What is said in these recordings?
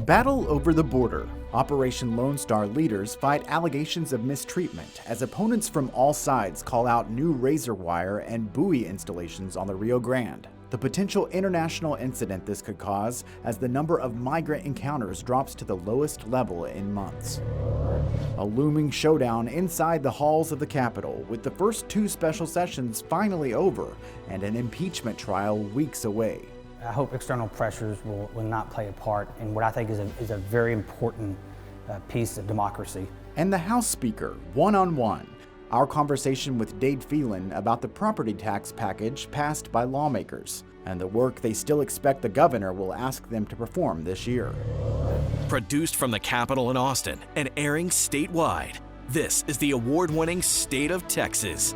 Battle over the border. Operation Lone Star leaders fight allegations of mistreatment as opponents from all sides call out new razor wire and buoy installations on the Rio Grande. The potential international incident this could cause as the number of migrant encounters drops to the lowest level in months. A looming showdown inside the halls of the Capitol, with the first two special sessions finally over and an impeachment trial weeks away. I hope external pressures will not play a part in what I think is a very important piece of democracy. And the House Speaker, one-on-one. Our conversation with Dade Phelan about the property tax package passed by lawmakers and the work they still expect the governor will ask them to perform this year. Produced from the Capitol in Austin and airing statewide, this is the award-winning State of Texas.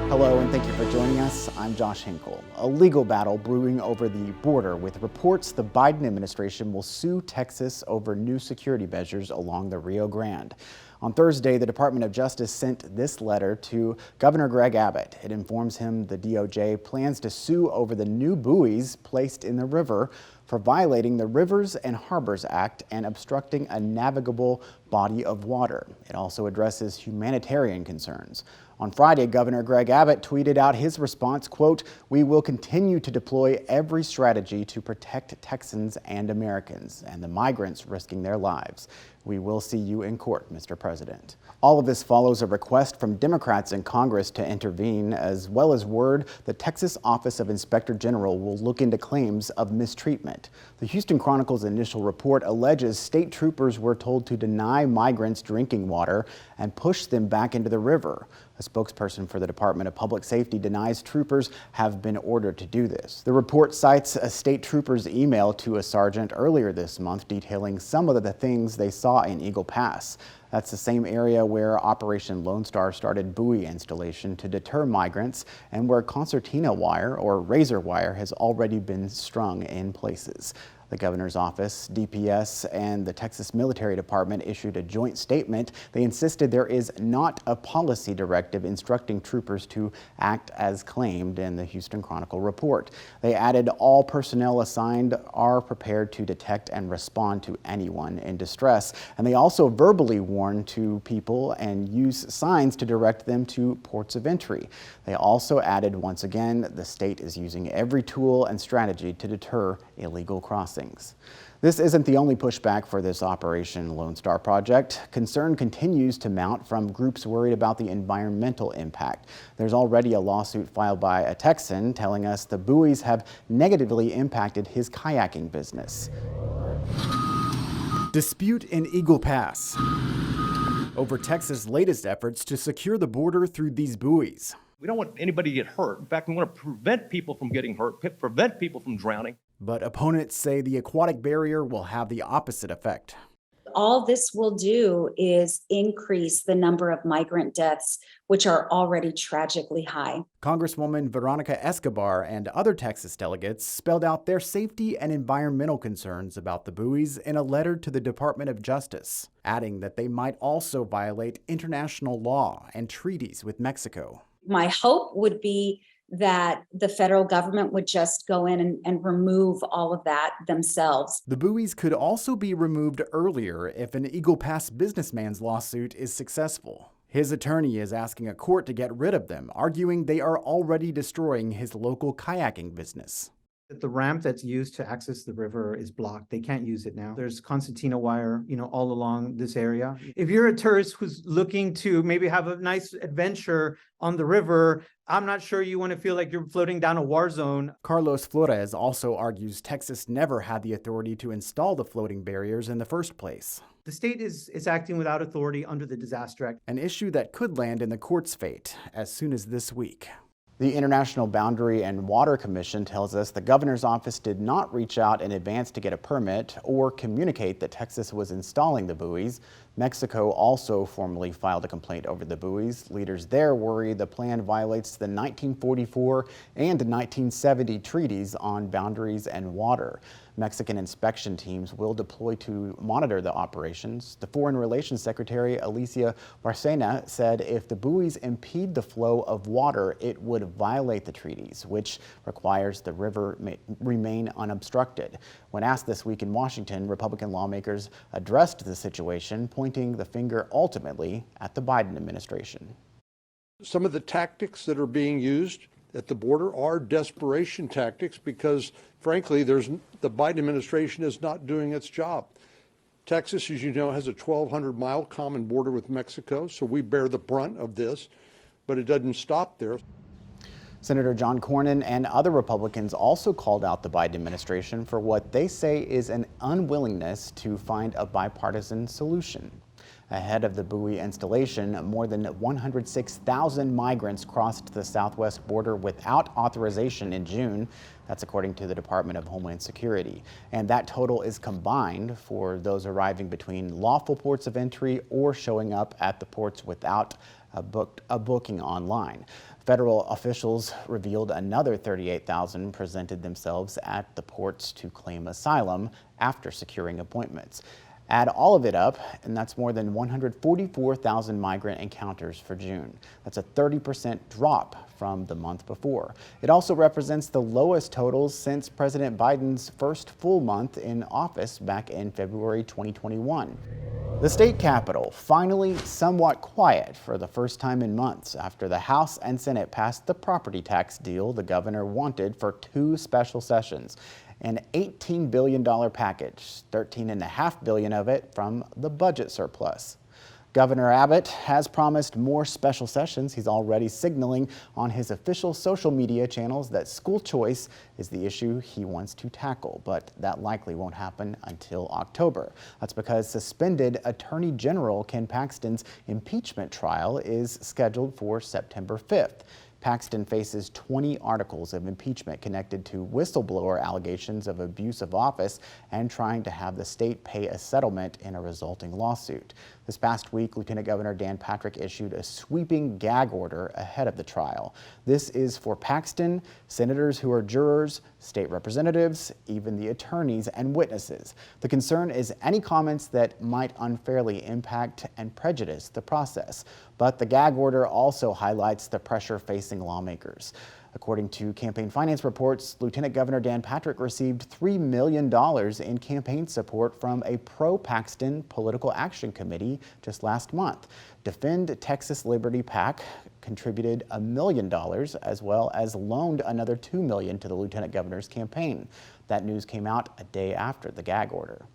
Hello and thank you for joining us. I'm Josh Hinkle. A legal battle brewing over the border with reports the Biden administration will sue Texas over new security measures along the Rio Grande. On Thursday, the Department of Justice sent this letter to Governor Greg Abbott. It informs him the DOJ plans to sue over the new buoys placed in the river for violating the Rivers and Harbors Act and obstructing a navigable body of water. It also addresses humanitarian concerns. On Friday, Governor Greg Abbott tweeted out his response, quote, "We will continue to deploy every strategy to protect Texans and Americans and the migrants risking their lives. We will see you in court, Mr. President." All of this follows a request from Democrats in Congress to intervene, as well as word the Texas Office of Inspector General will look into claims of mistreatment. The Houston Chronicle's initial report alleges state troopers were told to deny migrants drinking water and push them back into the river. A spokesperson for the Department of Public Safety denies troopers have been ordered to do this. The report cites a state trooper's email to a sergeant earlier this month detailing some of the things they saw in Eagle Pass. That's the same area where Operation Lone Star started buoy installation to deter migrants and where concertina wire or razor wire has already been strung in places. The governor's office, DPS, and the Texas Military Department issued a joint statement. They insisted there is not a policy directive instructing troopers to act as claimed in the Houston Chronicle report. They added all personnel assigned are prepared to detect and respond to anyone in distress. And they also verbally warn to people and use signs to direct them to ports of entry. They also added, once again, the state is using every tool and strategy to deter illegal crossings. This isn't the only pushback for this Operation Lone Star project. Concern continues to mount from groups worried about the environmental impact. There's already a lawsuit filed by a Texan telling us the buoys have negatively impacted his kayaking business. Dispute in Eagle Pass over Texas' latest efforts to secure the border through these buoys. We don't want anybody to get hurt. In fact, we want to prevent people from getting hurt, prevent people from drowning. But opponents say the aquatic barrier will have the opposite effect. All this will do is increase the number of migrant deaths, which are already tragically high. Congresswoman Veronica Escobar and other Texas delegates spelled out their safety and environmental concerns about the buoys in a letter to the Department of Justice, adding that they might also violate international law and treaties with Mexico. My hope would be that the federal government would just go in and remove all of that themselves. The buoys could also be removed earlier if an Eagle Pass businessman's lawsuit is successful. His attorney is asking a court to get rid of them, arguing they are already destroying his local kayaking business. The ramp that's used to access the river is blocked. They can't use it now. There's concertina wire, all along this area. If you're a tourist who's looking to maybe have a nice adventure on the river, I'm not sure you want to feel like you're floating down a war zone. Carlos Flores also argues Texas never had the authority to install the floating barriers in the first place. The state is acting without authority under the Disaster Act. An issue that could land in the court's fate as soon as this week. The International Boundary and Water Commission tells us the governor's office did not reach out in advance to get a permit or communicate that Texas was installing the buoys. Mexico also formally filed a complaint over the buoys. Leaders there worry the plan violates the 1944 and 1970 treaties on boundaries and water. Mexican inspection teams will deploy to monitor the operations. The Foreign Relations Secretary, Alicia Bárcena, said if the buoys impede the flow of water, it would violate the treaties, which requires the river remain unobstructed. When asked this week in Washington, Republican lawmakers addressed the situation, pointing the finger ultimately at the Biden administration. Some of the tactics that are being used at the border are desperation tactics because, frankly, the Biden administration is not doing its job. Texas, as you know, has a 1,200-mile common border with Mexico, so we bear the brunt of this, but it doesn't stop there. Senator John Cornyn and other Republicans also called out the Biden administration for what they say is an unwillingness to find a bipartisan solution. Ahead of the buoy installation, more than 106,000 migrants crossed the southwest border without authorization in June. That's according to the Department of Homeland Security. And that total is combined for those arriving between lawful ports of entry or showing up at the ports without a booking online. Federal officials revealed another 38,000 presented themselves at the ports to claim asylum after securing appointments. Add all of it up, and that's more than 144,000 migrant encounters for June. That's a 30% drop from the month before. It also represents the lowest totals since President Biden's first full month in office back in February 2021. The state capitol finally somewhat quiet for the first time in months after the House and Senate passed the property tax deal the governor wanted for 2 special sessions. An $18 billion package, $13.5 billion of it from the budget surplus. Governor Abbott has promised more special sessions. He's already signaling on his official social media channels that school choice is the issue he wants to tackle, but that likely won't happen until October. That's because suspended Attorney General Ken Paxton's impeachment trial is scheduled for September 5th. Paxton faces 20 articles of impeachment connected to whistleblower allegations of abuse of office and trying to have the state pay a settlement in a resulting lawsuit. This past week, Lieutenant Governor Dan Patrick issued a sweeping gag order ahead of the trial. This is for Paxton, senators who are jurors, state representatives, even the attorneys and witnesses. The concern is any comments that might unfairly impact and prejudice the process. But the gag order also highlights the pressure facing lawmakers. According to campaign finance reports, Lieutenant Governor Dan Patrick received $3 million in campaign support from a pro-Paxton political action committee just last month. Defend Texas Liberty PAC contributed $1 million as well as loaned another $2 million to the Lieutenant Governor's campaign. That news came out a day after the gag order.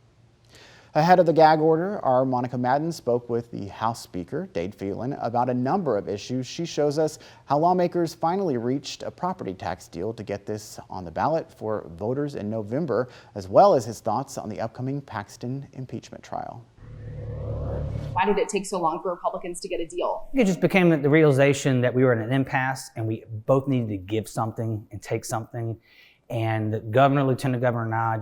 Ahead of the gag order, our Monica Madden spoke with the House Speaker, Dade Phelan, about a number of issues. She shows us how lawmakers finally reached a property tax deal to get this on the ballot for voters in November, as well as his thoughts on the upcoming Paxton impeachment trial. Why did it take so long for Republicans to get a deal? It just became the realization that we were in an impasse and we both needed to give something and take something. And the governor, lieutenant governor, and I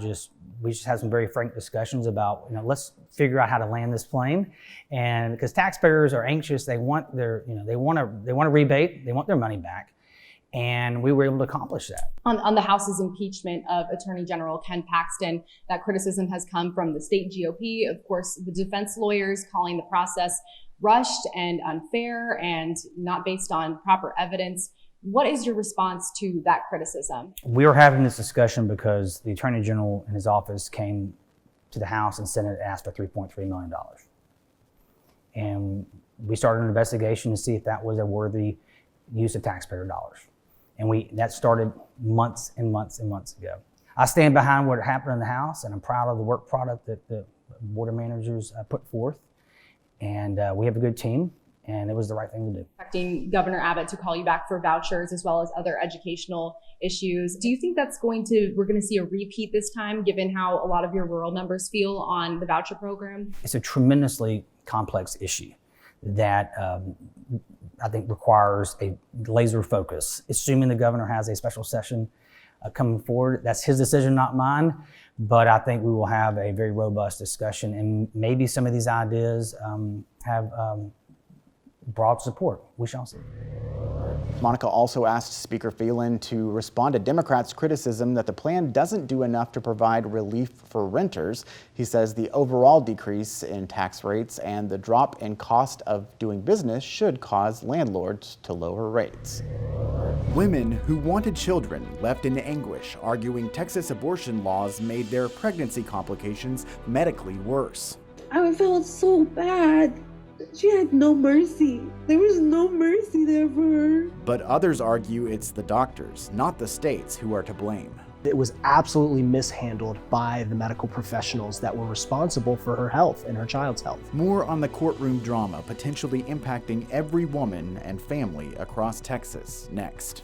we just had some very frank discussions about, let's figure out how to land this plane. And because taxpayers are anxious, they want they want a rebate, they want their money back. And we were able to accomplish that. On the House's impeachment of Attorney General Ken Paxton, that criticism has come from the state GOP, of course, the defense lawyers calling the process rushed and unfair and not based on proper evidence. What is your response to that criticism? We were having this discussion because the Attorney General and his office came to the House and Senate and asked for $3.3 million. And we started an investigation to see if that was a worthy use of taxpayer dollars. And that started months and months and months ago. I stand behind what happened in the House, and I'm proud of the work product that the board of managers put forth. And we have a good team. And it was the right thing to do. Expecting Governor Abbott to call you back for vouchers as well as other educational issues. Do you think we're going to see a repeat this time, given how a lot of your rural members feel on the voucher program? It's a tremendously complex issue that I think requires a laser focus. Assuming the governor has a special session, coming forward. That's his decision, not mine. But I think we will have a very robust discussion, and maybe some of these ideas have broad support. We shall see. Monica also asked Speaker Phelan to respond to Democrats' criticism that the plan doesn't do enough to provide relief for renters. He says the overall decrease in tax rates and the drop in cost of doing business should cause landlords to lower rates. Women who wanted children left in anguish, arguing Texas abortion laws made their pregnancy complications medically worse. I felt so bad. She had no mercy. There was no mercy there for her. But others argue it's the doctors, not the states, who are to blame. It was absolutely mishandled by the medical professionals that were responsible for her health and her child's health. More on the courtroom drama potentially impacting every woman and family across Texas next.